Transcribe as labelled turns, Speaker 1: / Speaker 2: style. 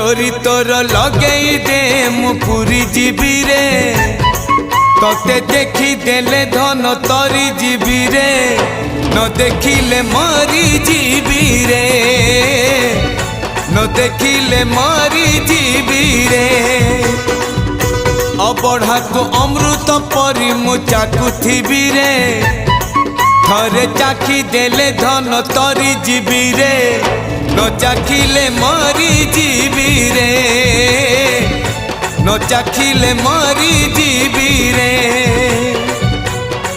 Speaker 1: डोरी तोर लगई दे मु पूरी जीवी रे तोते देखी देले धन तरी जीवी रे न देखिले मरी जीवी रे न देखिले मरी जीवी रे अबढ़ा को अमृत परी मु चाकुथिबी रे थरे चाखी देले धन तरी जीवी रे न चाखिले मरी जीवी रे न चाखिले मरी जीवी रे।